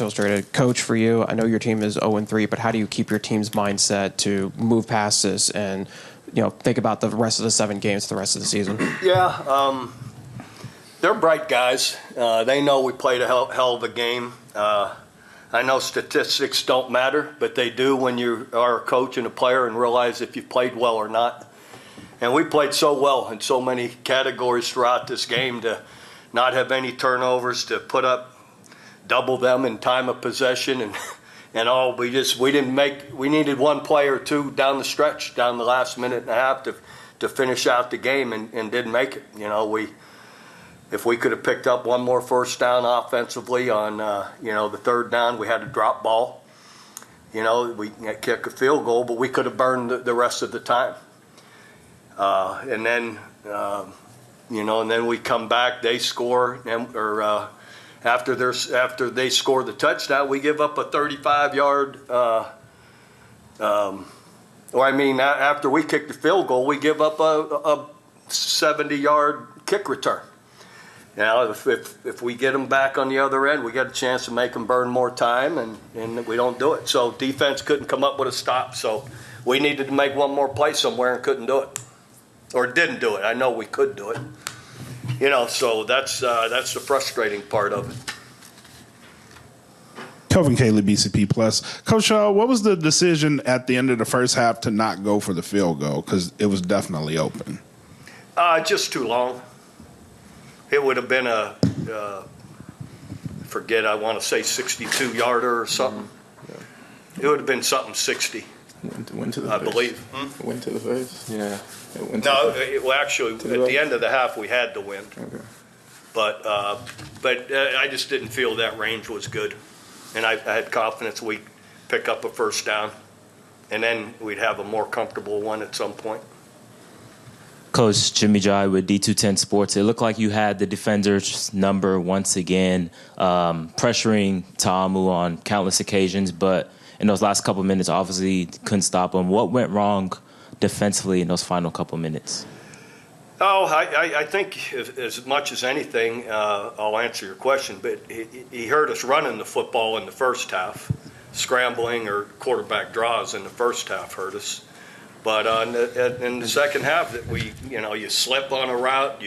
Illustrated. Coach, for you, I know your team is 0-3, but how do you keep your team's mindset to move past this and, think about the rest of the 7 games, the rest of the season? Yeah, they're bright guys. They know we played a hell of a game. I know statistics don't matter, but they do when you are a coach and a player and realize if you played well or not. And we played so well in so many categories throughout this game to not have any turnovers, to put up double them in time of possession and all. We needed one play or two down the stretch, down the last minute and a half to finish out the game and didn't make it. If we could have picked up one more first down offensively on, the third down, we had a drop ball. We kick a field goal, but we could have burned the rest of the time. And then we come back, they score, after they score the touchdown, we give up a 35-yard. After we kick the field goal, we give up a 70-yard kick return. If we get them back on the other end, we got a chance to make them burn more time, and we don't do it. So defense couldn't come up with a stop. So we needed to make one more play somewhere and couldn't do it, or didn't do it. I know we could do it. So that's the frustrating part of it. Kelvin Cayley, BCP Plus. Coach, what was the decision at the end of the first half to not go for the field goal? Because it was definitely open. Just too long. It would have been I want to say 62-yarder or something. Yeah. It would have been something 60. Went to the I face. believe. Went to the face? Yeah. Actually, at the end of the half, we had to win. Okay. But I just didn't feel that range was good. And I had confidence we'd pick up a first down, and then we'd have a more comfortable one at some point. Coach Jimmy Jai with D210 Sports. It looked like you had the defender's number once again, pressuring Ta'amu on countless occasions, but in those last couple minutes, obviously couldn't stop him. What went wrong defensively in those final couple minutes? I think as much as anything, I'll answer your question, but he heard us running the football in the first half. Scrambling or quarterback draws in the first half hurt us. But in the second half, that you slip on a route.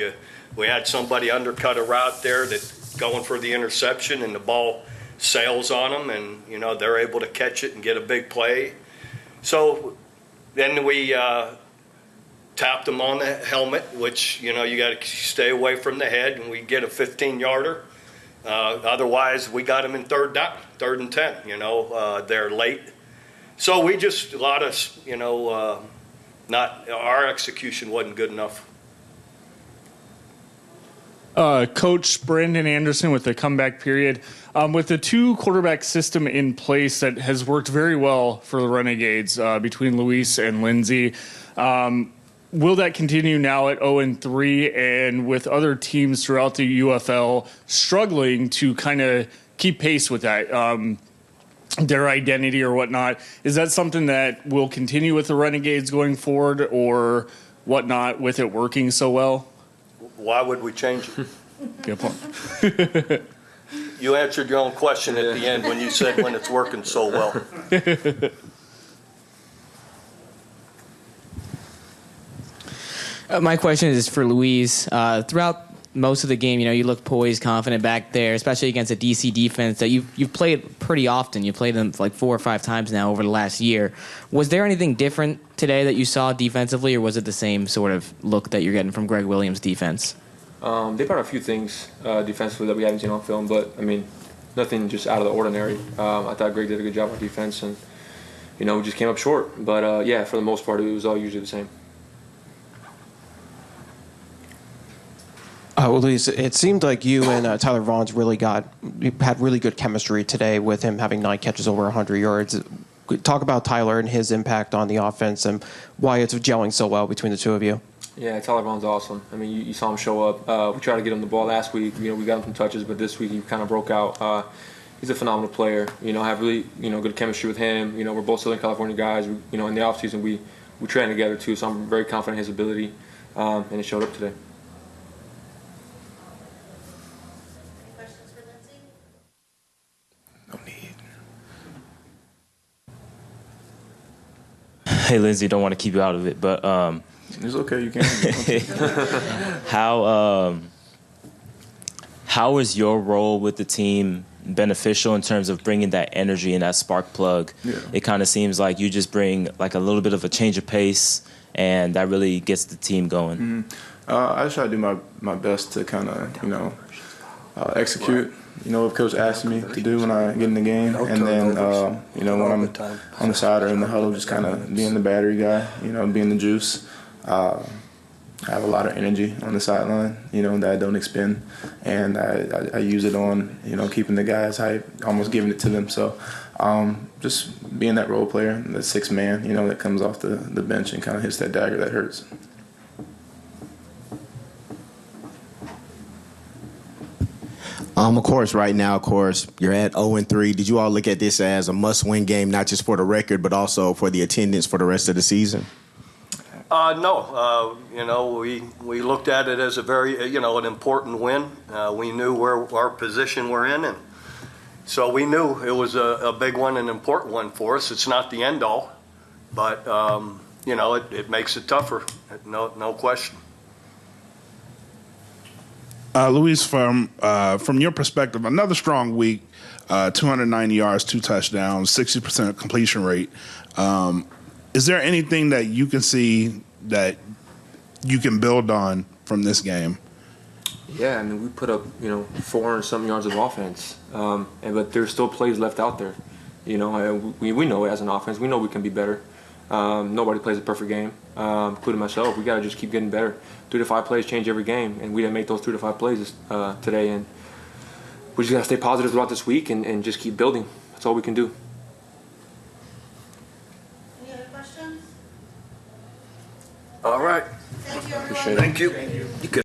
We had somebody undercut a route there that going for the interception, and the ball sails on them, and they're able to catch it and get a big play. So then we tapped them on the helmet, which you got to stay away from the head, and we get a 15-yarder. Otherwise, we got them in third and 10. They're late. So we just not our execution wasn't good enough. Coach Brandon Anderson with the comeback period. With the 2-quarterback system in place that has worked very well for the Renegades between Luis and Lindsey, will that continue now at 0-3 and with other teams throughout the UFL struggling to kind of keep pace with that? Their identity or whatnot. Is that something that will continue with the Renegades going forward or whatnot with it working so well? Why would we change it? Good point. You answered your own question at the end when you said when it's working so well. My question is for Luis. Throughout most of the game, you look poised, confident back there, especially against a DC defense that you've played pretty often. You've played them like 4 or 5 times now over the last year. Was there anything different today that you saw defensively, or was it the same sort of look that you're getting from Greg Williams' defense? They brought a few things defensively that we haven't seen on film, but, nothing just out of the ordinary. I thought Greg did a good job on defense, and, we just came up short. But, for the most part, it was all usually the same. Well, Luis, it seemed like you and Tyler Vaughn's had really good chemistry today with him having 9 catches over 100 yards. Talk about Tyler and his impact on the offense and why it's gelling so well between the two of you. Yeah, Tyler Vaughn's awesome. You saw him show up. We tried to get him the ball last week. We got him some touches, but this week he kind of broke out. He's a phenomenal player. Have really good chemistry with him. We're both Southern California guys. In the offseason we train together too, so I'm very confident in his ability, and it showed up today. Hey, Lindsay, don't want to keep you out of it, but It's okay. You can. how is your role with the team beneficial in terms of bringing that energy and that spark plug? Yeah. It kind of seems like you just bring like a little bit of a change of pace, and that really gets the team going. I just try to do my best to kind of, execute, what Coach asked me to do when I get in the game. And then, when I'm on the side or in the huddle, just kind of being the battery guy, being the juice. I have a lot of energy on the sideline, that I don't expend. And I use it on, keeping the guys hype, almost giving it to them. So just being that role player, the sixth man, that comes off the bench and kind of hits that dagger that hurts. Of course, right now, you're at 0-3. Did you all look at this as a must-win game, not just for the record, but also for the attendance for the rest of the season? No. We looked at it as a very, an important win. We knew where our position we're in, and so we knew it was a big one, an important one for us. It's not the end all, but, it makes it tougher. No question. Luis, from your perspective, another strong week, 290 yards, 2 touchdowns, 60% completion rate. Is there anything that you can see that you can build on from this game? Yeah, I mean, we put up 400-something yards of offense, but there's still plays left out there. We know as an offense, we know we can be better. Nobody plays a perfect game, including myself. We got to just keep getting better. 3 to 5 plays change every game, and we didn't make those 3 to 5 plays today. And we just got to stay positive throughout this week and just keep building. That's all we can do. Any other questions? All right. Thank you, everyone. Appreciate it. Thank you.